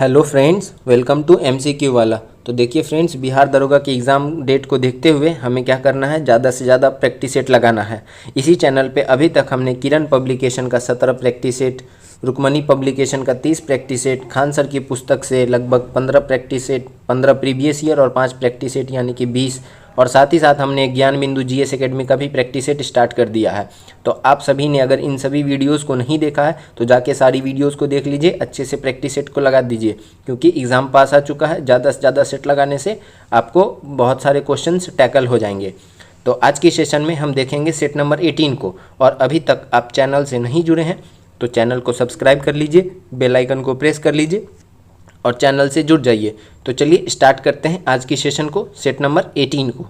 Hello friends, welcome to MCQ वाला। तो देखिए फ्रेंड्स, बिहार दरोगा की एग्ज़ाम डेट को देखते हुए हमें क्या करना है, ज़्यादा से ज़्यादा प्रैक्टिस सेट लगाना है। इसी चैनल पे अभी तक हमने किरण पब्लिकेशन का 17 प्रैक्टिस सेट, रुक्मणी पब्लिकेशन का 30 प्रैक्टिस सेट, खान सर की पुस्तक से लगभग 15 प्रैक्टिस सेट, 15 प्रीवियस ईयर और 5 प्रैक्टिस सेट यानी कि 20, और साथ ही साथ हमने ज्ञान बिंदु जीएस एकेडमी का भी प्रैक्टिस सेट स्टार्ट कर दिया है। तो आप सभी ने अगर इन सभी वीडियोस को नहीं देखा है तो जाके सारी वीडियोस को देख लीजिए, अच्छे से प्रैक्टिस सेट को लगा दीजिए, क्योंकि एग्ज़ाम पास आ चुका है। ज़्यादा से ज़्यादा सेट लगाने से आपको बहुत सारे क्वेश्चंस टैकल हो जाएंगे। तो आज के सेशन में हम देखेंगे सेट नंबर 18 को। और अभी तक आप चैनल से नहीं जुड़े हैं तो चैनल को सब्सक्राइब कर लीजिए, बेल आइकन को प्रेस कर लीजिए और चैनल से जुड़ जाइए। तो चलिए स्टार्ट करते हैं आज की सेशन को, सेट नंबर 18 को।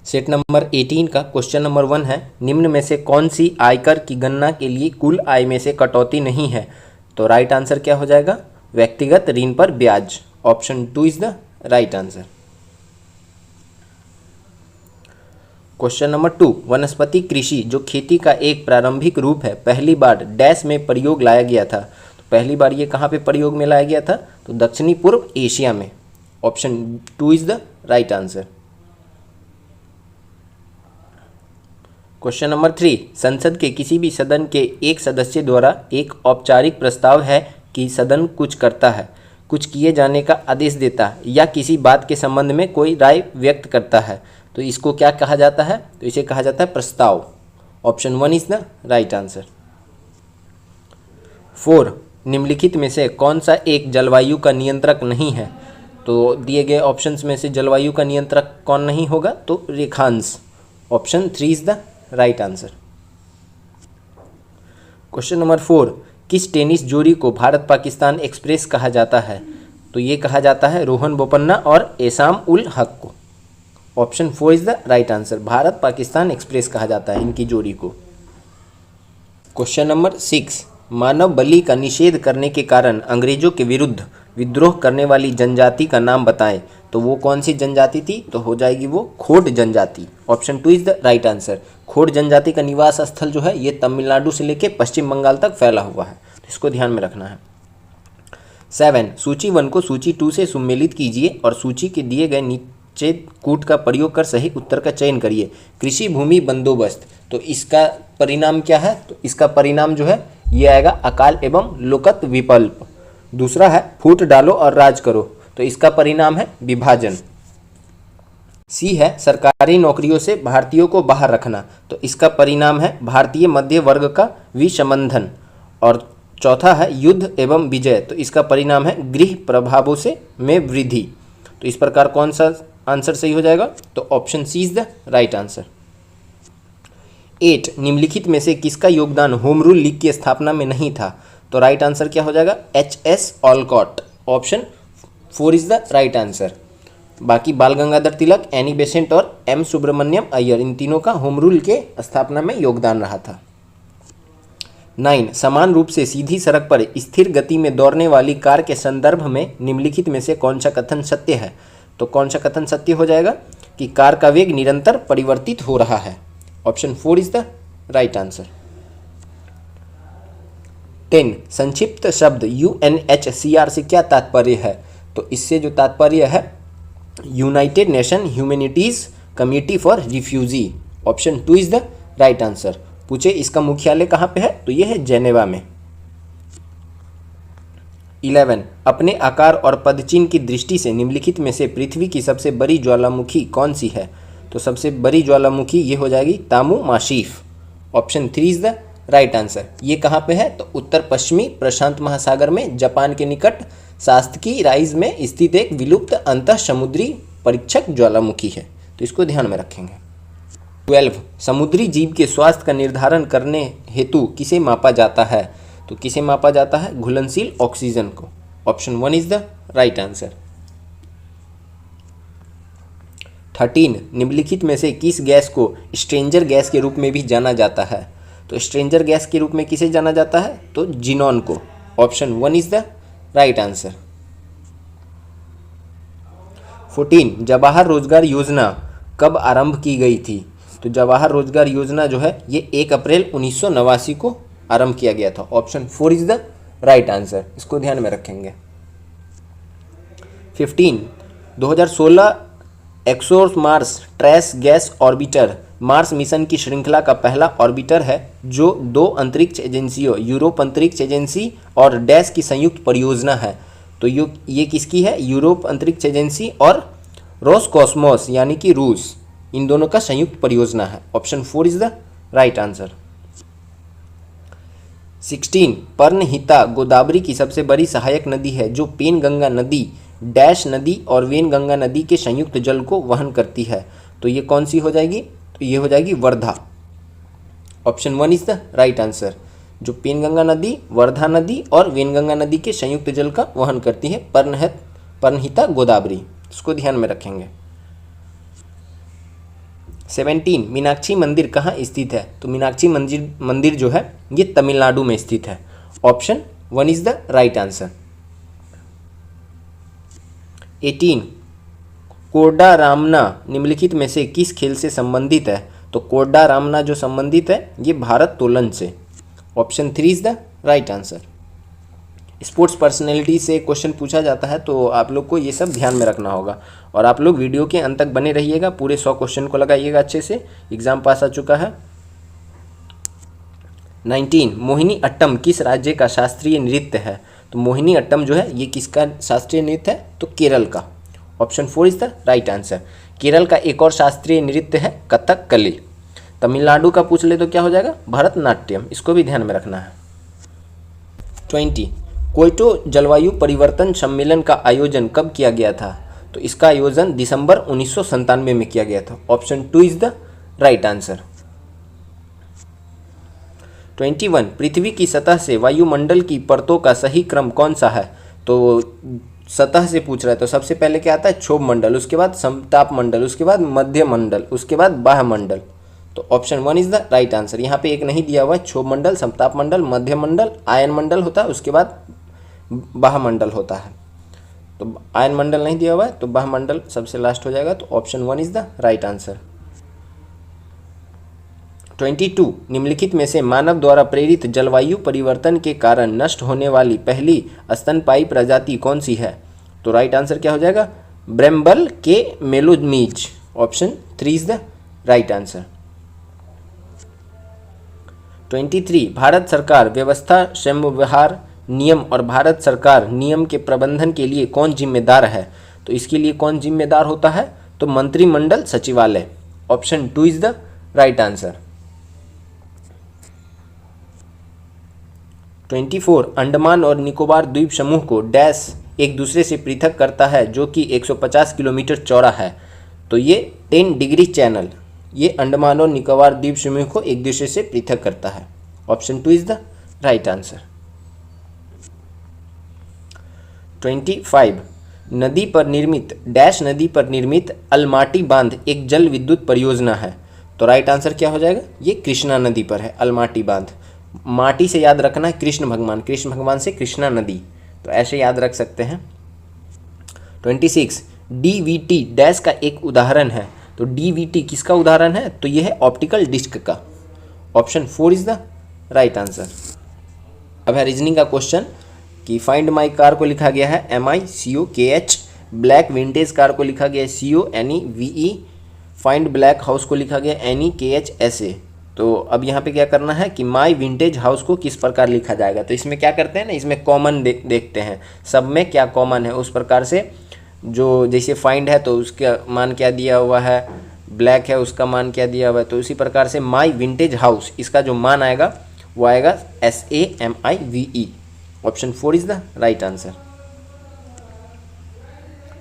सेट नंबर 18 का क्वेश्चन नंबर 1 है, निम्न में से कौन सी आयकर की गणना के लिए कुल आय में से कटौती नहीं है? तो राइट आंसर क्या हो जाएगा? व्यक्तिगत ऋण पर ब्याज। Option 2 is the right answer. Question number 2, वनस्पति कृषि जो खेती का एक प्रारंभिक रूप है, पहली बार डैश में प्रयोग लाया गया था। तो पहली बार ये कहाँ पे प्रयोग में लाया गया था? तो दक्षिणी पूर्व एशिया में। Option 2 is the right answer. Question number 3, संसद के किसी भी सदन के एक सदस्य द्वारा एक औपचारिक प्रस्ताव है कि सदन कुछ करता है, कुछ किए जाने का आदेश देता है या किसी बात के संबंध में कोई राय व्यक्त करता है, तो इसको क्या कहा जाता है? तो इसे कहा जाता है प्रस्ताव। Option 1 is the right answer. 4, निम्नलिखित में से कौन सा एक जलवायु का नियंत्रक नहीं है? तो दिए गए ऑप्शंस में से जलवायु का नियंत्रक कौन नहीं होगा? तो रेखांश। Option 3 is the right answer. Question number 4, किस टेनिस जोड़ी को भारत पाकिस्तान एक्सप्रेस कहा जाता है? तो ये कहा जाता है रोहन बोपन्ना और एसाम उल हक को। Option 4 is the right answer. Bharat Pakistan express कहा जाता है इनकी जोड़ी को। क्वेश्चन नंबर 6, मानव बलि का निषेध करने के कारण अंग्रेजों के विरुद्ध विद्रोह करने वाली जनजाति का नाम बताएं। तो वो कौन सी जनजाति थी? तो हो जाएगी वो खोट जनजाति। Option 2 is the right answer. खोट जनजाति का निवास स्थल जो है ये तमिलनाडु से लेकर पश्चिम बंगाल तक फैला हुआ है, तो इसको ध्यान में रखना है। 7, सूची 1 को सूची 2 से सम्मिलित कीजिए और सूची के दिए गए नीचे कूट का प्रयोग कर सही उत्तर का चयन करिए। कृषि भूमि बंदोबस्त, तो इसका परिणाम क्या है? तो इसका परिणाम जो है ये आएगा अकाल एवं लोकत विकल्प। दूसरा है फूट डालो और राज करो, तो इसका परिणाम है विभाजन। सी है सरकारी नौकरियों से भारतीयों को बाहर रखना, तो इसका परिणाम है भारतीय मध्य वर्ग का विसंबंधन। और चौथा है युद्ध एवं विजय, तो इसका परिणाम है गृह प्रभावों से में वृद्धि। तो इस प्रकार कौन सा आंसर सही हो जाएगा? तो option C is the right answer. 8, निम्नलिखित में से किसका योगदान होम रूल लीग की स्थापना में नहीं था? तो राइट आंसर क्या हो जाएगा? HS. Olcott. Option 4 is the right answer. बाकी बाल गंगाधर तिलक, एनी बेसेंट और एम सुब्रमण्यम अय्यर, इन तीनों का होम रूल के स्थापना में योगदान रहा था। 9, समान रूप से सीधी सड़क पर स्थिर गति में दौड़ने वाली कार के संदर्भ में निम्नलिखित में से कौन सा कथन सत्य है? तो कौन सा कथन सत्य हो जाएगा? कि कार का वेग निरंतर परिवर्तित हो रहा है। Option 4 is the right answer. 10, संक्षिप्त शब्द UNHCR से क्या तात्पर्य है? तो इससे जो तात्पर्य है United nation humanities committee for refugee. Option 2 is the right answer. पूछे इसका मुख्यालय कहाँ पे है? तो ये है जेनेवा में। 11, अपने आकार और पदचिन्ह की दृष्टि से निम्नलिखित में से पृथ्वी की सबसे बड़ी ज्वालामुखी कौन सी है? तो सबसे बड़ी ज्वालामुखी ये हो जाएगी Tamu Massif. Option 3 is the right answer. ये कहाँ पे है? तो उत्तर पश्चिमी प्रशांत महासागर में जापान के निकट सात्की राइज में स्थित एक विलुप्त अंतः समुद्री परीक्षक ज्वालामुखी है, तो इसको ध्यान में रखेंगे। 12, समुद्री जीव के स्वास्थ्य का निर्धारण करने हेतु किसे मापा जाता है? तो किसे मापा जाता है? घुलनशील ऑक्सीजन को। Option 1 is the right answer. 13, निम्नलिखित में से किस गैस को स्ट्रेंजर गैस के रूप में भी जाना जाता है? तो स्ट्रेंजर गैस के रूप में किसे जाना जाता है? तो जिनॉन को। Option 1 is the right answer. 14, Jawahar रोजगार योजना कब आरंभ की गई थी? तो जवाहर रोजगार योजना जो है ये 1 अप्रैल 1989 को आरंभ किया गया था। Option 4 is the right answer, इसको ध्यान में रखेंगे। 15 2016 ExoMars trace gas orbiter Mars mission की श्रृंखला का पहला ऑर्बिटर है जो 2 अंतरिक्ष एजेंसियों यूरोप अंतरिक्ष एजेंसी और डैश की संयुक्त परियोजना है। तो ये किसकी है? यूरोप अंतरिक्ष एजेंसी और रोसकॉस्मोस यानी कि रूस, इन दोनों का संयुक्त परियोजना है। Option 4 is the right answer. 16 Pranhita Godavari की सबसे बड़ी सहायक नदी है जो पेनगंगा नदी, डैश नदी और वेनगंगा नदी के संयुक्त जल को वहन करती है। तो ये कौन सी हो जाएगी? तो ये हो जाएगी Wardha. Option 1 is the right answer. जो पेनगंगा नदी, वर्धा नदी और वेनगंगा नदी के संयुक्त जल का वहन करती है पर्णहिता गोदावरी, इसको ध्यान में रखेंगे। 17 मीनाक्षी मंदिर कहाँ स्थित है? तो मीनाक्षी मंदिर जो है ये तमिलनाडु में स्थित है। Option 1 is the right answer. 18 कोरडा रामना निम्नलिखित में से किस खेल से संबंधित है? तो कोरडा रामना जो संबंधित है ये भारत्तोलन से। Option 3 is the right answer. Sports personality से क्वेश्चन पूछा जाता है तो आप लोग को ये सब ध्यान में रखना होगा और आप लोग वीडियो के अंत तक बने रहिएगा, पूरे 100 क्वेश्चन को लगाइएगा अच्छे से। एग्जाम पास आ चुका है। 19 मोहिनी अट्टम किस राज्य का शास्त्रीय नृत्य है? तो मोहिनी अट्टम जो है ये किसका शास्त्रीय नृत्य है? तो केरल का। Option 4 is the right answer. Kerala का एक और शास्त्रीय नृत्य है कथकली। तमिलनाडु का पूछ ले तो क्या हो जाएगा? भरतनाट्यम, इसको भी ध्यान में रखना है। 20 क्योटो जलवायु परिवर्तन सम्मेलन का आयोजन कब किया गया था? तो इसका आयोजन दिसंबर 1997 में किया गया था। Option 2 is the right answer. 21 पृथ्वी की सतह से वायुमंडल की परतों का सही क्रम कौन सा है? तो सतह से पूछ रहा है तो सबसे पहले क्या आता है? क्षोभ मंडल, उसके बाद समताप मंडल, उसके बाद मध्य मंडल, उसके बाद बाह्य मंडल। तो option 1 is the right answer. यहाँ पे एक नहीं दिया हुआ है, क्षोभ मंडल, समताप मंडल, मध्य मंडल, आयन मंडल होता है, उसके बाद बाह्य मंडल होता है। तो आयन मंडल नहीं दिया हुआ है तो बाह्य मंडल सबसे लास्ट हो जाएगा। तो option 1 is the right answer. 22 निम्नलिखित में से मानव द्वारा प्रेरित जलवायु परिवर्तन के कारण नष्ट होने वाली पहली स्तनपायी प्रजाति कौन सी है? तो राइट आंसर क्या हो जाएगा? Bramble Cay melomys. Option 3 is the right answer. 23 Bharat सरकार व्यवस्था संव्यवहार नियम और भारत सरकार नियम के प्रबंधन के लिए कौन जिम्मेदार है? तो इसके लिए कौन जिम्मेदार होता है? तो मंत्रिमंडल सचिवालय। Option 2 is the right answer. 24 Andaman और निकोबार द्वीप समूह को डैश एक दूसरे से पृथक करता है जो कि 150 किलोमीटर चौड़ा है। तो ये 10 डिग्री चैनल ये अंडमान और निकोबार द्वीप समूह को एक दूसरे से पृथक करता है। Option 2 is the right answer. 25 नदी पर निर्मित डैश नदी पर निर्मित अलमाटी बांध एक जल विद्युत परियोजना है। तो राइट आंसर क्या हो जाएगा? ये कृष्णा नदी पर है अलमाटी बांध। माटी से याद रखना है कृष्ण भगवान से कृष्णा नदी, तो ऐसे याद रख सकते हैं। 26 डीवीटी डैश का एक उदाहरण है। तो डीवीटी किसका उदाहरण है? तो यह है ऑप्टिकल डिस्क का। Option 4 is the right answer. अब है रीजनिंग का क्वेश्चन कि फाइंड माई कार को लिखा गया है MICOKH, ब्लैक विंटेज कार को लिखा गया है CONEVE, फाइंड ब्लैक हाउस को लिखा गया NEKHSA। तो अब यहाँ पे क्या करना है कि माई विंटेज हाउस को किस प्रकार लिखा जाएगा? तो इसमें क्या करते हैं ना, इसमें कॉमन देखते हैं, सब में क्या कॉमन है उस प्रकार से। जो जैसे फाइंड है तो उसका मान क्या दिया हुआ है, ब्लैक है उसका मान क्या दिया हुआ है, तो उसी प्रकार से माई विंटेज हाउस इसका जो मान आएगा वो आएगा SAMIVE। Option 4 is the right answer.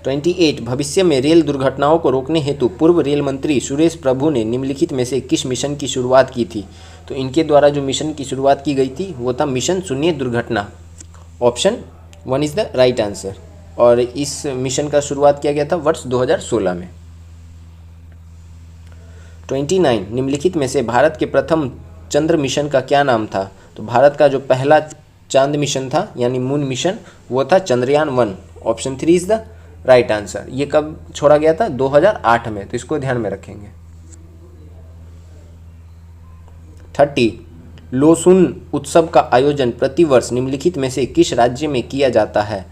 28 भविष्य में रेल दुर्घटनाओं को रोकने हेतु पूर्व रेल मंत्री सुरेश प्रभु ने निम्नलिखित में से किस मिशन की शुरुआत की थी? तो इनके द्वारा जो मिशन की शुरुआत की गई थी वो था मिशन शून्य दुर्घटना। Option 1 is the right answer. और इस मिशन का शुरुआत किया गया था वर्ष 2016 में। 29 निम्नलिखित में से भारत के प्रथम चंद्र मिशन का क्या नाम था? तो भारत का जो पहला चांद मिशन था यानी मून मिशन वो था Chandrayaan 1। Option 3 is the right answer. ये कब छोड़ा गया था? 2008 में, तो इसको ध्यान में रखेंगे। 30 लोसुन उत्सव का आयोजन प्रतिवर्ष निम्नलिखित में से किस राज्य में किया जाता है?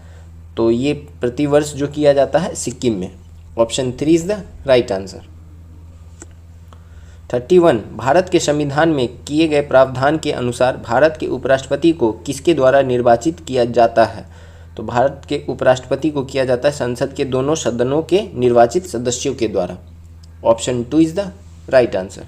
तो ये प्रतिवर्ष जो किया जाता है सिक्किम में। Option 3 is the right answer. 31 Bharat के संविधान में किए गए प्रावधान के अनुसार भारत के उपराष्ट्रपति को किसके द्वारा निर्वाचित किया जाता है? तो भारत के उपराष्ट्रपति को किया जाता है संसद के दोनों सदनों के निर्वाचित सदस्यों के द्वारा। Option 2 is the right answer.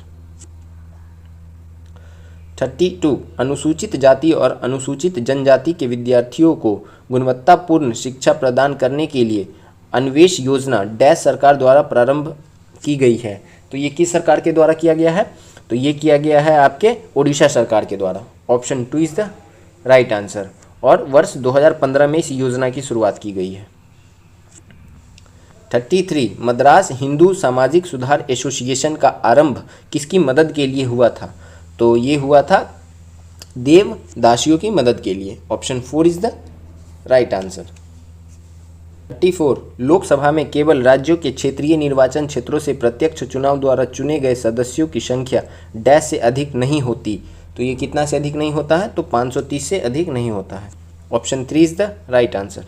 32 अनुसूचित जाति और अनुसूचित जनजाति के विद्यार्थियों को गुणवत्तापूर्ण शिक्षा प्रदान करने के लिए अन्वेष योजना डैश सरकार द्वारा प्रारंभ की गई है। तो ये किस सरकार के द्वारा किया गया है? तो ये किया गया है आपके ओडिशा सरकार के द्वारा। Option 2 is the right answer. और वर्ष 2015 में इस योजना की शुरुआत की गई है। 33 मद्रास हिंदू सामाजिक सुधार एसोसिएशन का आरंभ किसकी मदद के लिए हुआ था? तो ये हुआ था देवदासियों की मदद के लिए। Option 4 is the right answer. 34 Lok Sabha में केवल राज्यों के क्षेत्रीय निर्वाचन क्षेत्रों से प्रत्यक्ष चुनाव द्वारा चुने गए सदस्यों की संख्या डैश से अधिक नहीं होती। तो ये कितना से अधिक नहीं होता है? तो 530 से अधिक नहीं होता है। Option 3 is the right answer.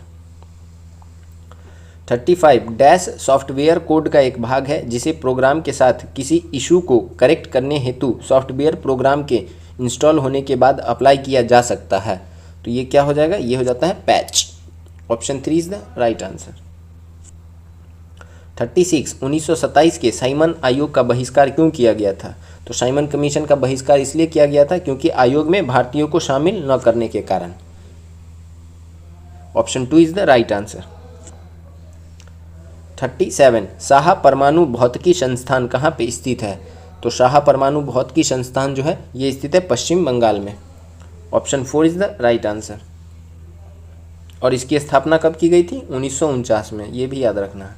35 dash software code का एक भाग है जिसे प्रोग्राम के साथ किसी इशू को करेक्ट करने हेतु सॉफ्टवेयर प्रोग्राम के इंस्टॉल होने के बाद अप्लाई किया जा सकता है। तो ये क्या हो जाएगा? ये हो जाता है patch. Option 3 is the right answer. 36 1927 के साइमन आयोग का बहिष्कार क्यों किया गया था? तो साइमन कमीशन का बहिष्कार इसलिए किया गया था क्योंकि आयोग में भारतीयों को शामिल न करने के कारण। Option 2 is the right answer. 37 Saha परमाणु भौतिकी संस्थान कहाँ पे स्थित है? तो साहा परमाणु भौतिकी संस्थान जो है ये स्थित है पश्चिम बंगाल में। Option 4 is the right answer. और इसकी स्थापना कब की गई थी? 1949 में। ये भी याद रखना है।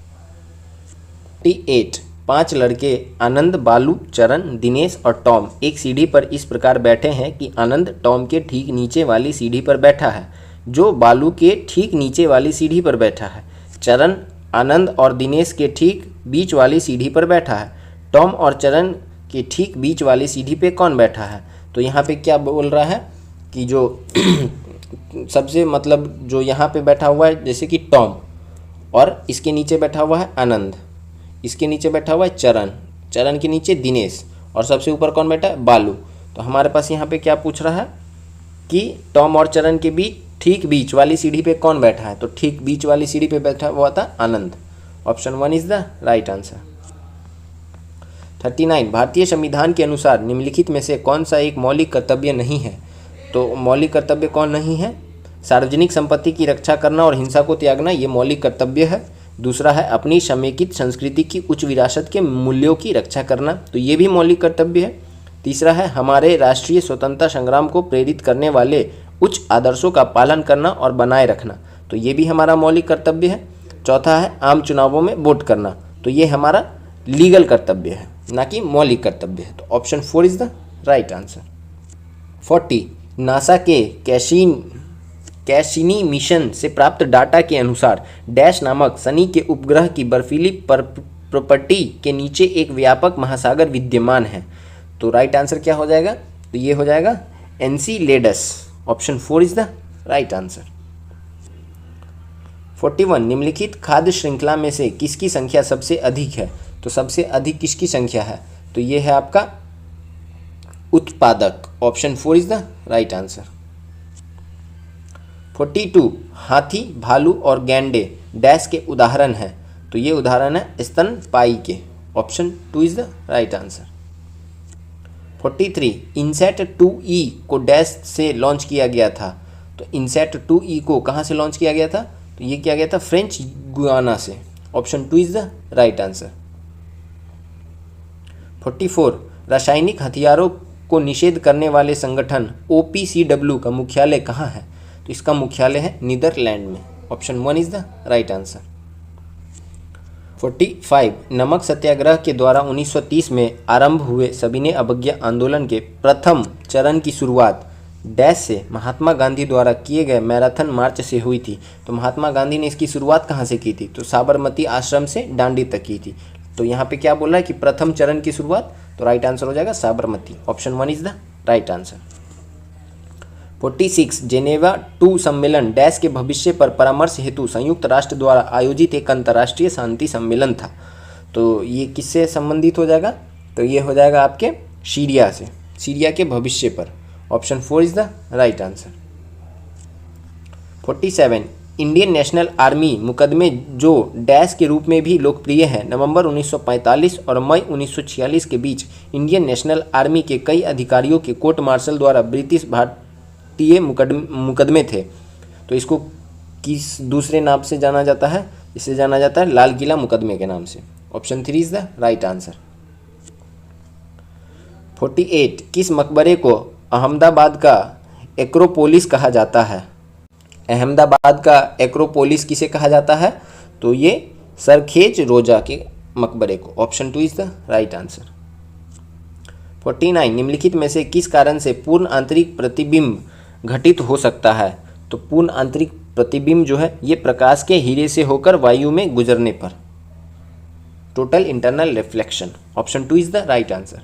48 5 लड़के आनंद, बालू, चरण, दिनेश और टॉम एक सीढ़ी पर इस प्रकार बैठे हैं कि आनंद टॉम के ठीक नीचे वाली सीढ़ी पर बैठा है, जो बालू के ठीक नीचे वाली सीढ़ी पर बैठा है। चरण आनंद और दिनेश के ठीक बीच वाली सीढ़ी पर बैठा है। टॉम और चरण के ठीक बीच वाली सीढ़ी पे कौन बैठा है? तो यहाँ पे क्या बोल रहा है कि जो सबसे मतलब जो यहाँ पे बैठा हुआ है जैसे कि टॉम, और इसके नीचे बैठा हुआ है आनंद, इसके नीचे बैठा हुआ है चरण, चरण के नीचे दिनेश, और सबसे ऊपर कौन बैठा है? बालू। तो हमारे पास यहाँ पे क्या पूछ रहा है कि टॉम और चरण के बीच ठीक बीच वाली सीढ़ी पे कौन बैठा है? तो ठीक बीच वाली सीढ़ी पे बैठा हुआ था Anand. Option 1 is the right answer. 39 भारतीय संविधान के अनुसार निम्नलिखित में से कौन सा एक मौलिक कर्तव्य नहीं है? तो मौलिक कर्तव्य कौन नहीं है? सार्वजनिक संपत्ति की रक्षा करना और हिंसा को त्यागना, ये मौलिक कर्तव्य है। दूसरा है अपनी समेकित संस्कृति की उच्च विरासत के मूल्यों की रक्षा करना, तो ये भी मौलिक कर्तव्य है। तीसरा है हमारे राष्ट्रीय स्वतंत्रता संग्राम को प्रेरित करने वाले उच्च आदर्शों का पालन करना और बनाए रखना, तो ये भी हमारा मौलिक कर्तव्य है। चौथा है आम चुनावों में वोट करना, तो ये हमारा लीगल कर्तव्य है, ना कि मौलिक कर्तव्य है। तो option 4 is the right answer. 40 NASA के कैसिनी मिशन से प्राप्त डाटा के अनुसार डैश नामक शनि के उपग्रह की बर्फीली प्रॉपर्टी के नीचे एक व्यापक महासागर विद्यमान है। तो राइट आंसर क्या हो जाएगा? तो ये हो जाएगा Enceladus. Option 4 is the right answer. 41 निम्नलिखित खाद्य श्रृंखला में से किसकी संख्या सबसे अधिक है? तो सबसे अधिक किसकी संख्या है? तो ये है आपका उत्पादक। Option 4 is the right answer. 42 हाथी, भालू और गैंडे डैश के उदाहरण हैं, तो ये उदाहरण है स्तनपायी के। Option 2 is the right answer. 43 INSAT 2E को डैश से लॉन्च किया गया था, तो इनसेट 2E को कहाँ से लॉन्च किया गया था? तो ये किया गया था फ्रेंच गुयाना से। Option 2 is the right answer. 44 रासायनिक हथियारों को निषेध करने वाले संगठन OPCW का मुख्यालय कहाँ है? तो इसका मुख्यालय है नीदरलैंड में। Option 1 is the right answer. 45 नमक सत्याग्रह के द्वारा 1930 में आरंभ हुए सविनय अवज्ञा आंदोलन के प्रथम चरण की शुरुआत डैश से महात्मा गांधी द्वारा किए गए मैराथन मार्च से हुई थी। तो महात्मा गांधी ने इसकी शुरुआत कहाँ से की थी? तो साबरमती आश्रम से दांडी तक की थी। तो यहाँ पे क्या बोल रहा है कि प्रथम चरण की शुरुआत, तो राइट आंसर हो जाएगा Sabarmati. Option 1 is the right answer. 46 Geneva 2 सम्मेलन डैश के भविष्य पर परामर्श हेतु संयुक्त राष्ट्र द्वारा आयोजित एक अंतर्राष्ट्रीय शांति सम्मेलन था। तो ये किससे संबंधित हो जाएगा? तो ये हो जाएगा आपके सीरिया से, सीरिया के भविष्य पर। Option 4 is the right answer. 47 Indian national army मुकदमे जो डैश के रूप में भी लोकप्रिय है, नवंबर 1945 और मई 1946 के बीच इंडियन नेशनल आर्मी के कई अधिकारियों के कोर्ट मार्शल द्वारा ब्रिटिश भारतीय मुकदमे थे। तो इसको किस दूसरे नाम से जाना जाता है? इसे जाना जाता है लाल किला मुकदमे के नाम से। Option 3 is the right answer. 48 किस मकबरे को अहमदाबाद का एक्रोपोलिस कहा जाता है? अहमदाबाद का एक्रोपोलिस किसे कहा जाता है? तो ये सरखेज रोजा के मकबरे को। Option 2 is the right answer. 49 निम्नलिखित में से किस कारण से पूर्ण आंतरिक प्रतिबिंब घटित हो सकता है? तो पूर्ण आंतरिक प्रतिबिंब जो है ये प्रकाश के हीरे से होकर वायु में गुजरने पर, total internal reflection. Option 2 is the right answer.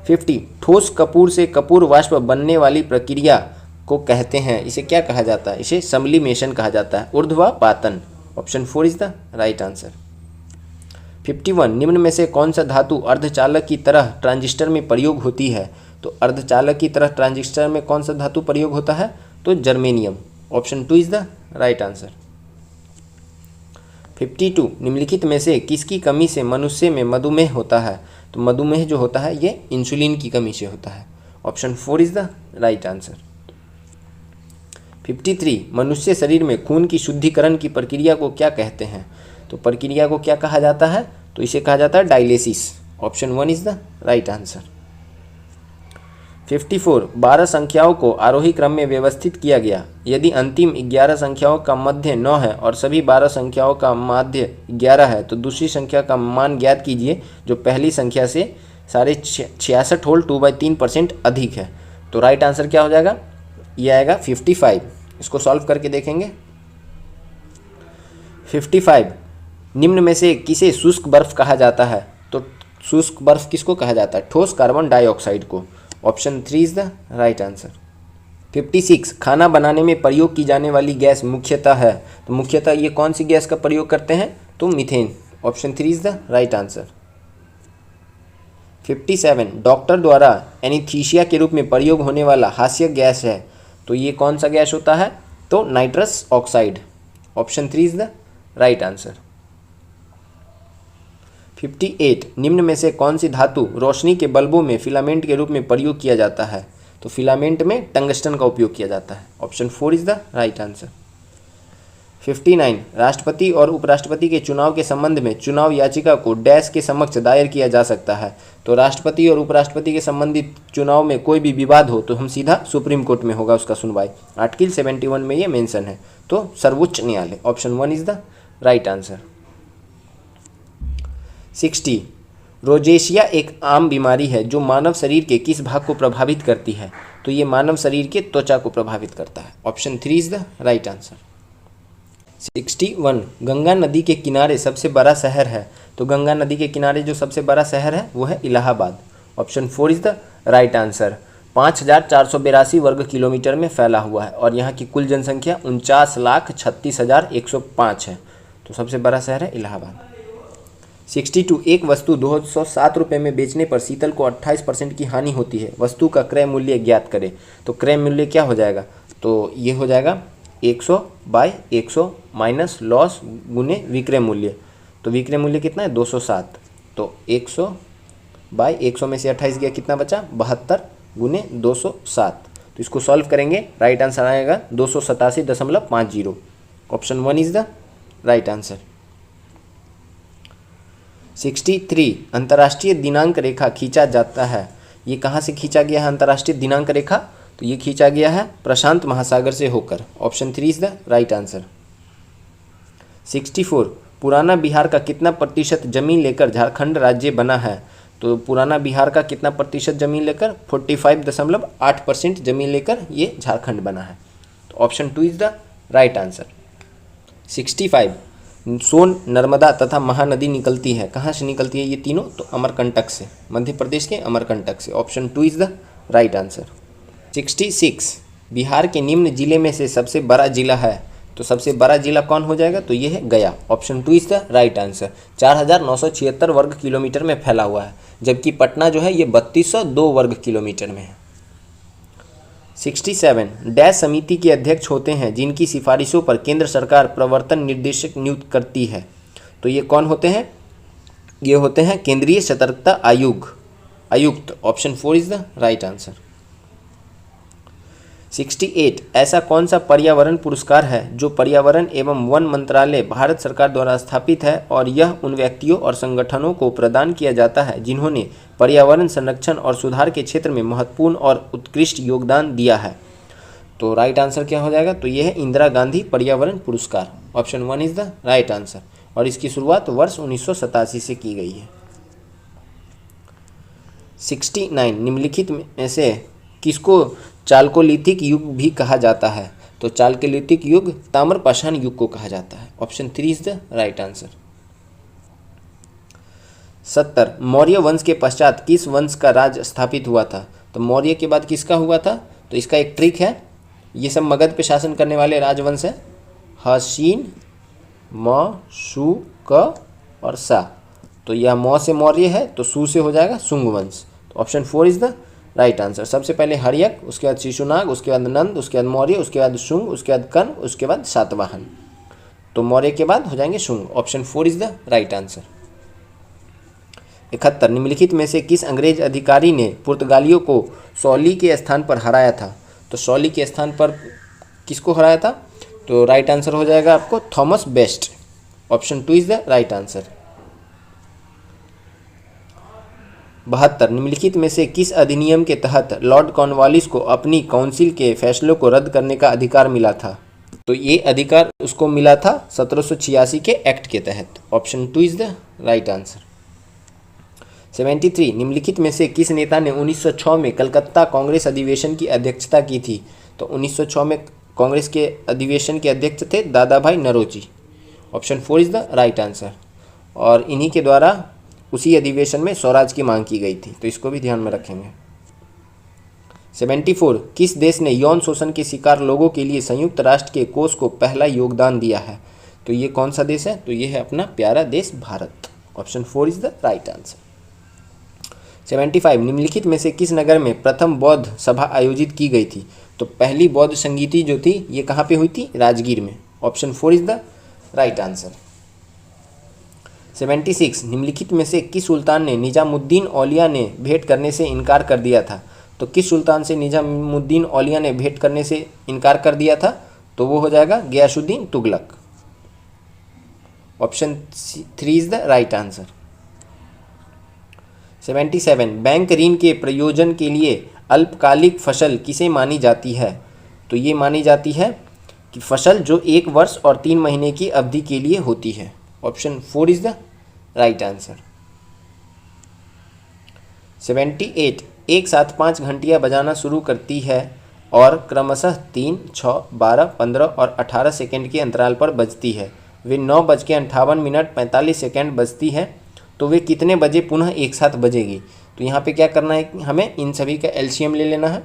50 ठोस कपूर से कपूर वाष्प बनने वाली प्रक्रिया को कहते हैं, इसे क्या कहा जाता है? इसे सब्लिमेशन कहा जाता है, ऊर्ध्वपातन। Option 4 is the right answer. 51 निम्न में से कौन सा धातु अर्धचालक की तरह ट्रांजिस्टर में प्रयोग होती है? तो अर्धचालक की तरह ट्रांजिस्टर में कौन सा धातु प्रयोग होता है? तो germanium. Option 2 is the right answer. 52 निम्नलिखित में से किसकी कमी से मनुष्य में मधुमेह होता है? तो मधुमेह जो होता है ये इंसुलिन की कमी से होता है। Option 4 is the right answer. 53 मनुष्य शरीर में खून की शुद्धिकरण की प्रक्रिया को क्या कहते हैं? तो प्रक्रिया को क्या कहा जाता है? तो इसे कहा जाता है dialysis. Option 1 is the right answer. 54 12 संख्याओं को आरोही क्रम में व्यवस्थित किया गया। यदि अंतिम 11 संख्याओं का मध्य 9 है और सभी 12 संख्याओं का माध्य 11 है तो दूसरी संख्या का मान ज्ञात कीजिए जो पहली संख्या से 66 होल 2/3% अधिक है। तो राइट आंसर क्या हो जाएगा? ये आएगा 55। इसको सॉल्व करके देखेंगे। 55 निम्न में से किसे शुष्क बर्फ कहा जाता है? तो शुष्क बर्फ किसको कहा जाता है? ठोस कार्बन डाइऑक्साइड को। Option 3 is the right answer. 56 खाना बनाने में प्रयोग की जाने वाली गैस मुख्यतः है। तो मुख्यतः ये कौन सी गैस का प्रयोग करते हैं? तो methane. Option 3 is the right answer. 57 doctor द्वारा एनीस्थीसिया के रूप में प्रयोग होने वाला हास्य गैस है। तो ये कौन सा गैस होता है? तो nitrous oxide. Option 3 is the right answer. 58 निम्न में से कौन सी धातु रोशनी के बल्बों में फिलामेंट के रूप में प्रयोग किया जाता है? तो फिलामेंट में टंगस्टन का उपयोग किया जाता है। Option 4 is the right answer. 59 राष्ट्रपति और उपराष्ट्रपति के चुनाव के संबंध में चुनाव याचिका को डैश के समक्ष दायर किया जा सकता है। तो राष्ट्रपति और उपराष्ट्रपति के संबंधित चुनाव में कोई भी विवाद हो तो हम सीधा सुप्रीम कोर्ट में होगा उसका सुनवाई। आर्टिकल 71 में ये मेंशन है, तो सर्वोच्च न्यायालय। Option 1 is the right answer. 60 rosacea एक आम बीमारी है जो मानव शरीर के किस भाग को प्रभावित करती है? तो ये मानव शरीर के त्वचा को प्रभावित करता है। Option 3 is the right answer. 61 Ganga नदी के किनारे सबसे बड़ा शहर है। तो गंगा नदी के किनारे जो सबसे बड़ा शहर है वो है Allahabad. Option 4 is the right answer. 5482 वर्ग किलोमीटर में फैला हुआ है और यहाँ की कुल जनसंख्या 49,36,105 है। तो सबसे बड़ा शहर है इलाहाबाद। 62 एक वस्तु 207 रुपये में बेचने पर शीतल को 28% की हानि होती है। वस्तु का क्रय मूल्य ज्ञात करें। तो क्रय मूल्य क्या हो जाएगा? तो ये हो जाएगा 100/100 माइनस लॉस गुने विक्रय मूल्य। तो विक्रय मूल्य कितना है? 207। तो 100/100 में से 28 गया, कितना बचा? 72 गुने 207। तो इसको सॉल्व करेंगे, राइट आंसर आएगा 287.50। Option 1 is the right answer. 63 अंतर्राष्ट्रीय दिनांक रेखा खींचा जाता है। ये कहाँ से खींचा गया है अंतर्राष्ट्रीय दिनांक रेखा? तो ये खींचा गया है प्रशांत महासागर से होकर। Option 3 is the right answer. 64 पुराना बिहार का कितना प्रतिशत जमीन लेकर झारखंड राज्य बना है? तो पुराना बिहार का कितना प्रतिशत जमीन लेकर? 45.8% जमीन लेकर ये झारखंड बना है। तो option 2 is the right answer. 65 सोन, नर्मदा तथा महानदी निकलती है। कहाँ से निकलती है ये तीनों? तो अमरकंटक से, मध्य प्रदेश के अमरकंटक से। Option 2 is the right answer. 66 Bihar के निम्न जिले में से सबसे बड़ा जिला है, तो सबसे बड़ा जिला कौन हो जाएगा, तो ये है गया। Option 2 is the right answer. 4976 वर्ग किलोमीटर में फैला हुआ है, जबकि पटना जो है ये 3202 वर्ग किलोमीटर में है। 67 डैश समिति के अध्यक्ष होते हैं जिनकी सिफारिशों पर केंद्र सरकार प्रवर्तन निर्देशक नियुक्त करती है, तो ये कौन होते हैं, ये होते हैं केंद्रीय सतर्कता आयुक्त। Option 4 is the right answer. 68 ऐसा कौन सा पर्यावरण पुरस्कार है जो पर्यावरण एवं वन मंत्रालय भारत सरकार द्वारा स्थापित है और यह उन व्यक्तियों और संगठनों को प्रदान किया जाता है जिन्होंने पर्यावरण संरक्षण और सुधार के क्षेत्र में महत्वपूर्ण और उत्कृष्ट योगदान दिया है, तो राइट आंसर क्या हो जाएगा, तो यह है इंदिरा गांधी पर्यावरण पुरस्कार। Option 1 is the right answer, और इसकी शुरुआत वर्ष 1987 से की गई है। 69 निम्नलिखित में से किसको चालकोलिथिक युग भी कहा जाता है, तो चालकोलिथिक युग ताम्रपाषाण युग को कहा जाता है। Option 3 is the right answer. 70 Maurya वंश के पश्चात किस वंश का राज स्थापित हुआ था, तो मौर्य के बाद किसका हुआ था, तो इसका एक ट्रिक है, ये सब मगध पे शासन करने वाले राजवंश है, हसीन, म, शु, क और सा, तो यह म से मौर्य है, तो सु से हो जाएगा शुंग वंश। तो option 4 is the right answer. सबसे पहले हर्यक, उसके बाद शिशुनाग, उसके बाद नंद, उसके बाद मौर्य, उसके बाद शुंग, उसके बाद कर्ण, उसके बाद सातवाहन, तो मौर्य के बाद हो जाएंगे Shunga. Option 4 is the right answer. 71 निम्नलिखित में से किस अंग्रेज अधिकारी ने पुर्तगालियों को सौली के स्थान पर हराया था, तो सौली के स्थान पर किसको हराया था, तो राइट आंसर हो जाएगा आपको Thomas best. Option 2 is the right answer. 72 निम्नलिखित में से किस अधिनियम के तहत लॉर्ड कॉर्नवालिस को अपनी काउंसिल के फैसलों को रद्द करने का अधिकार मिला था, तो ये अधिकार उसको मिला था 1786 के एक्ट के तहत। Option 2 is the right answer. 73 निम्नलिखित में से किस नेता ने 1906 में कलकत्ता कांग्रेस अधिवेशन की अध्यक्षता की थी, तो 1906 में कांग्रेस के अधिवेशन के अध्यक्ष थे Dadabhai Naoroji. Option 4 is the right answer, और इन्हीं के द्वारा उसी अधिवेशन में स्वराज की मांग की गई थी, तो इसको भी ध्यान में रखेंगे। 74 किस देश ने यौन शोषण के शिकार लोगों के लिए संयुक्त राष्ट्र के कोष को पहला योगदान दिया है, तो ये कौन सा देश है, तो ये है अपना प्यारा देश Bharat. Option 4 is the right answer. 75 निम्नलिखित में से किस नगर में प्रथम बौद्ध सभा आयोजित की गई थी, तो पहली बौद्ध संगीति जो थी ये कहाँ पे हुई थी, राजगीर में। Option 4 is the right answer. 76 निम्नलिखित में से किस सुल्तान ने निजामुद्दीन औलिया ने भेंट करने से इनकार कर दिया था, तो किस सुल्तान से निजामुद्दीन औलिया ने भेंट करने से इनकार कर दिया था, तो वो हो जाएगा Ghiyasuddin Tughlaq. Option 3 is the right answer. 77 bank ऋण के प्रयोजन के लिए अल्पकालिक फसल किसे मानी जाती है, तो ये मानी जाती है कि फसल जो 1 वर्ष और 3 महीने की अवधि के लिए होती है। Option 4 is the right answer. 78 एक साथ 5 घंटियाँ बजाना शुरू करती है और क्रमशः 3, 6, 12, 15 और 18 सेकेंड के अंतराल पर बजती है। वे 9:58 बजती है, तो वे कितने बजे पुनः एक साथ बजेगी, तो यहाँ पे क्या करना है, हमें इन सभी का एलसीएम ले लेना है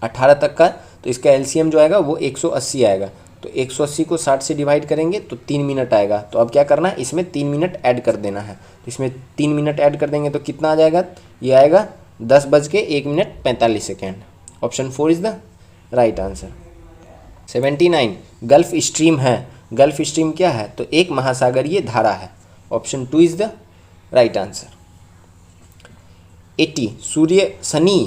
18 तक का, तो इसका एलसीएम जो आएगा वो 180 आएगा, तो 180 को 60 से डिवाइड करेंगे तो 3 मिनट आएगा। तो अब क्या करना है, इसमें 3 मिनट ऐड कर देना है, तो इसमें 3 मिनट ऐड कर देंगे तो कितना आ जाएगा, ये आएगा 10:01 option 4 is the right answer. 79 gulf stream है, गल्फ स्ट्रीम क्या है, तो एक महासागरीय धारा है। Option 2 is the right answer. 80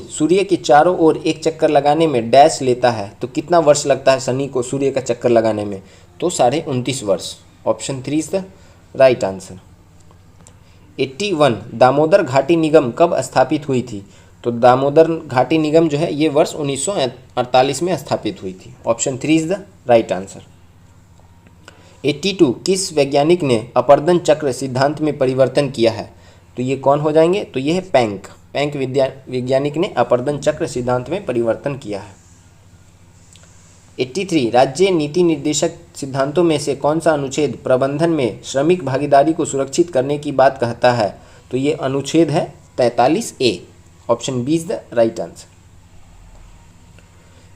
सूर्य के चारों ओर एक चक्कर लगाने में डैश लेता है, तो कितना वर्ष लगता है शनि को सूर्य का चक्कर लगाने में, तो 29.5 वर्ष। Option 3 is the right answer. 81 Damodar घाटी निगम कब स्थापित हुई थी, तो दामोदर घाटी निगम जो है ये वर्ष 1948 में स्थापित हुई थी। Option 3 is the right answer. 82 किस वैज्ञानिक ने अपर्दन चक्र सिद्धांत में परिवर्तन किया है, तो ये कौन हो जाएंगे, तो ये है पैंक वैज्ञानिक ने अपर्दन चक्र सिद्धांत में परिवर्तन किया है। 83 राज्य नीति निर्देशक सिद्धांतों में से कौन सा अनुच्छेद प्रबंधन में श्रमिक भागीदारी को सुरक्षित करने की बात कहता है, तो ये अनुच्छेद है 43A। Option B is the right answer.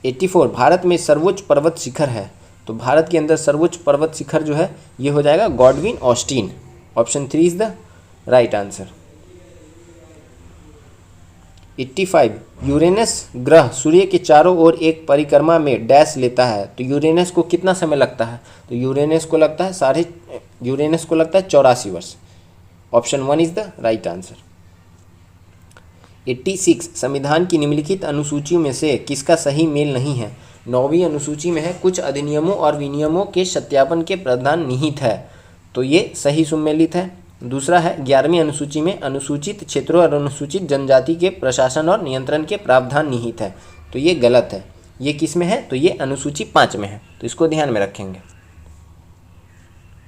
84 Bharat में सर्वोच्च पर्वत शिखर है, तो भारत के अंदर सर्वोच्च पर्वत शिखर जो है ये हो जाएगा Godwin Austen. Option 3 is the right answer. 85 Uranus ग्रह सूर्य के चारों ओर एक परिक्रमा में डैश लेता है, तो यूरेनस को कितना समय लगता है? तो यूरेनस को लगता है 84 वर्ष। Option 1 is the right answer. 86 संविधान की निम्नलिखित अनुसूचियों में से किसका सही मेल नहीं है? 9वीं अनुसूची में है कुछ अधिनियमों और विनियमों के सत्यापन के प्रावधान निहित है, तो ये सही सुमेलित है। दूसरा है 11वीं अनुसूची में अनुसूचित क्षेत्रों और अनुसूचित जनजाति के प्रशासन और नियंत्रण के प्रावधान निहित है, तो ये गलत है। ये किस में है? तो ये अनुसूची 5 में है, तो इसको ध्यान में रखेंगे।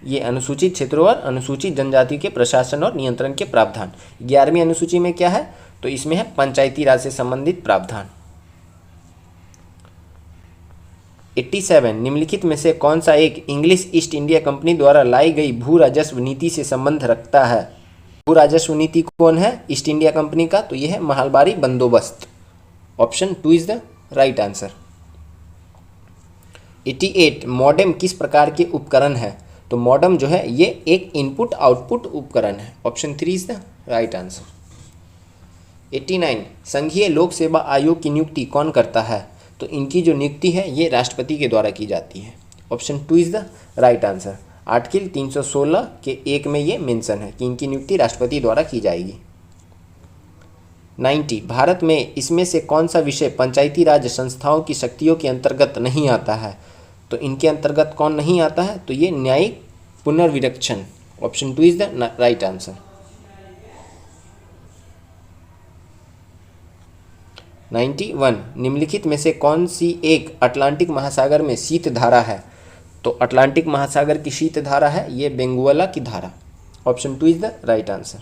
ये अनुसूचित क्षेत्रों और अनुसूचित जनजाति के प्रशासन और नियंत्रण के प्रावधान। 11वीं अनुसूची में क्या है? तो इसमें है पंचायती राज से संबंधित प्रावधान। 87 निम्नलिखित में से कौन सा एक इंग्लिश ईस्ट इंडिया कंपनी द्वारा लाई गई भू राजस्व नीति से संबंध रखता है? भू राजस्व नीति कौन है ईस्ट इंडिया कंपनी का? तो यह है महलबारी बंदोबस्त। Option 2 is the right answer. 88 modem किस प्रकार के उपकरण है? तो मॉडेम जो है ये एक इनपुट आउटपुट उपकरण है। Option 3 is the right answer. 89 संघीय लोक सेवा आयोग की नियुक्ति कौन करता है? तो इनकी जो नियुक्ति है ये राष्ट्रपति के द्वारा की जाती है। Option 2 is the right answer. Article 316 के 1 में ये मेंशन है कि इनकी नियुक्ति राष्ट्रपति द्वारा की जाएगी। 90 भारत में इसमें से कौन सा विषय पंचायती राज संस्थाओं की शक्तियों के अंतर्गत नहीं आता है? तो इनके अंतर्गत कौन नहीं आता है? तो ये न्यायिक पुनर्विरक्षण। Option 2 is the right answer. 91 निम्नलिखित में से कौन सी एक अटलांटिक महासागर में शीत धारा है? तो अटलांटिक महासागर की शीत धारा है ये बेंगुएला की धारा। Option 2 is the right answer.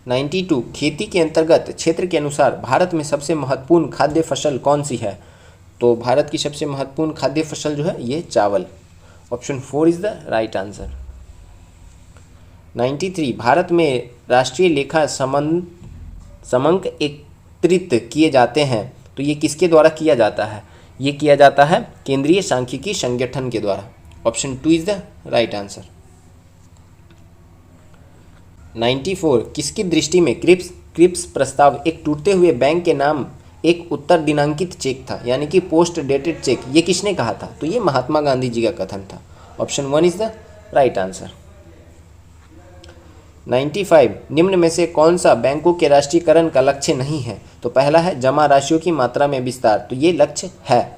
92 खेती के अंतर्गत क्षेत्र के अनुसार भारत में सबसे महत्वपूर्ण खाद्य फसल कौन सी है? तो भारत की सबसे महत्वपूर्ण खाद्य फसल जो है ये चावल। Option 4 is the right answer. 93 Bharat में राष्ट्रीय लेखा समंक एकत्रित किए जाते हैं, तो ये किसके द्वारा किया जाता है? ये किया जाता है केंद्रीय सांख्यिकी संगठन के द्वारा। Option 2 is the right answer. 94 किसकी दृष्टि में क्रिप्स प्रस्ताव एक टूटते हुए बैंक के नाम एक उत्तर दिनांकित चेक था, यानी कि पोस्ट डेटेड चेक, ये किसने कहा था? तो ये महात्मा गांधी जी का कथन था। Option 1 is the right answer. 95 निम्न में से कौन सा बैंकों के राष्ट्रीयकरण का लक्ष्य नहीं है? तो पहला है जमा राशियों की मात्रा में विस्तार, तो ये लक्ष्य है।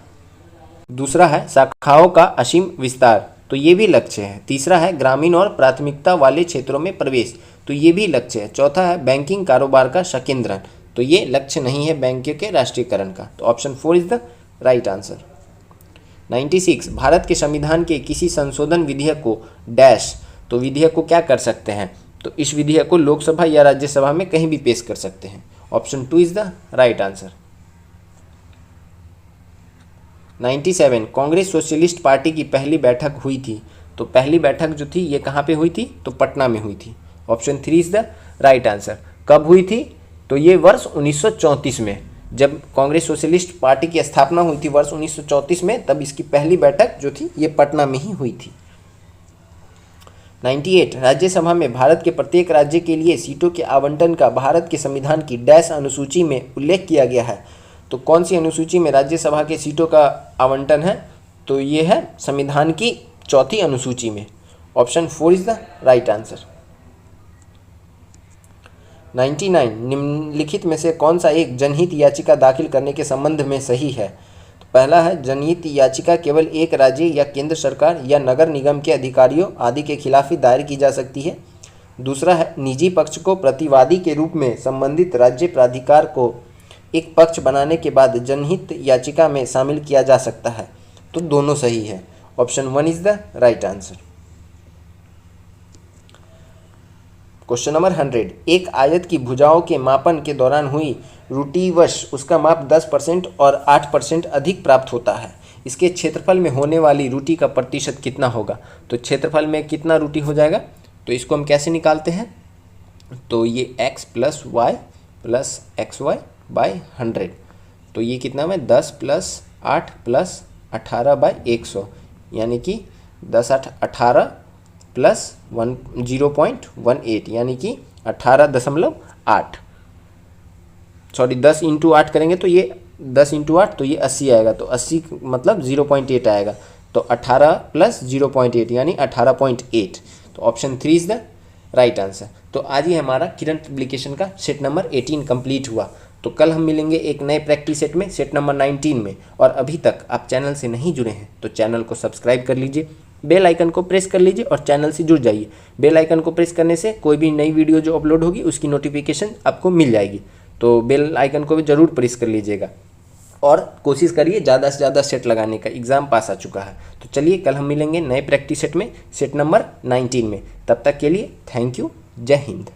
दूसरा है शाखाओं का असीम विस्तार, तो ये भी लक्ष्य है। तीसरा है ग्रामीण और प्राथमिकता वाले क्षेत्रों में प्रवेश, तो ये भी लक्ष्य है। चौथा है बैंकिंग कारोबार का संकेंद्रण, तो ये लक्ष्य नहीं है बैंकों के राष्ट्रीयकरण का। तो option 4 is the right answer. 96 Bharat के संविधान के किसी संशोधन विधेयक को डैश, तो विधेयक को क्या कर सकते हैं? तो इस विधेयक को लोकसभा या राज्यसभा में कहीं भी पेश कर सकते हैं। Option 2 is the right answer. 97 Congress socialist party की पहली बैठक हुई थी, तो पहली बैठक जो थी ये कहाँ पे हुई थी? तो पटना में हुई थी। Option 3 is the right answer. कब हुई थी? तो ये वर्ष 1934 में, जब कांग्रेस सोशलिस्ट पार्टी की स्थापना हुई थी वर्ष 1934 में, तब इसकी पहली बैठक जो थी ये पटना में ही हुई थी। 98 राज्यसभा में भारत के प्रत्येक राज्य के लिए सीटों के आवंटन का भारत के संविधान की डैश अनुसूची में उल्लेख किया गया है, तो कौन सी अनुसूची में राज्यसभा के सीटों का आवंटन है? तो ये है संविधान की 4th अनुसूची में। Option 4 is the right answer. 99 निम्नलिखित में से कौन सा एक जनहित याचिका दाखिल करने के संबंध में सही है? तो पहला है जनहित याचिका केवल एक राज्य या केंद्र सरकार या नगर निगम के अधिकारियों आदि के खिलाफ ही दायर की जा सकती है। दूसरा है निजी पक्ष को प्रतिवादी के रूप में संबंधित राज्य प्राधिकार को एक पक्ष बनाने के बाद जनहित याचिका में शामिल किया जा सकता है, तो दोनों सही है। Option 1 is the right answer. Question number 100 एक आयत की भुजाओं के मापन के दौरान हुई त्रुटिवश उसका माप 10% और 8% अधिक प्राप्त होता है, इसके क्षेत्रफल में होने वाली त्रुटि का प्रतिशत कितना होगा? तो क्षेत्रफल में कितना त्रुटि हो जाएगा? तो इसको हम कैसे निकालते हैं? तो ये x + y + xy/100, तो ये कितना में 10 + 8 + 18/100 यानी कि 10 8 18 प्लस 0.18 यानी कि 18.8। सॉरी 10 × 8 करेंगे तो ये 10 × 8 तो ये 80 आएगा, तो 80 मतलब 0.8 आएगा, तो 18 + 0.8 यानी 18.8। तो option 3 is the right answer. तो आज ही हमारा किरण पब्लिकेशन का सेट नंबर 18 कंप्लीट हुआ। तो कल हम मिलेंगे एक नए प्रैक्टिस सेट में, सेट नंबर 19 में। और अभी तक आप चैनल से नहीं जुड़े हैं तो चैनल को सब्सक्राइब कर लीजिए, बेल आइकन को प्रेस कर लीजिए और चैनल से जुड़ जाइए। बेल आइकन को प्रेस करने से कोई भी नई वीडियो जो अपलोड होगी उसकी नोटिफिकेशन आपको मिल जाएगी। तो बेल आइकन को भी ज़रूर प्रेस कर लीजिएगा और कोशिश करिए ज़्यादा से ज़्यादा सेट लगाने का। एग्ज़ाम पास आ चुका है। तो चलिए कल हम मिलेंगे नए प्रैक्टिस सेट में, सेट नंबर 19 में। तब तक के लिए थैंक यू। जय हिंद।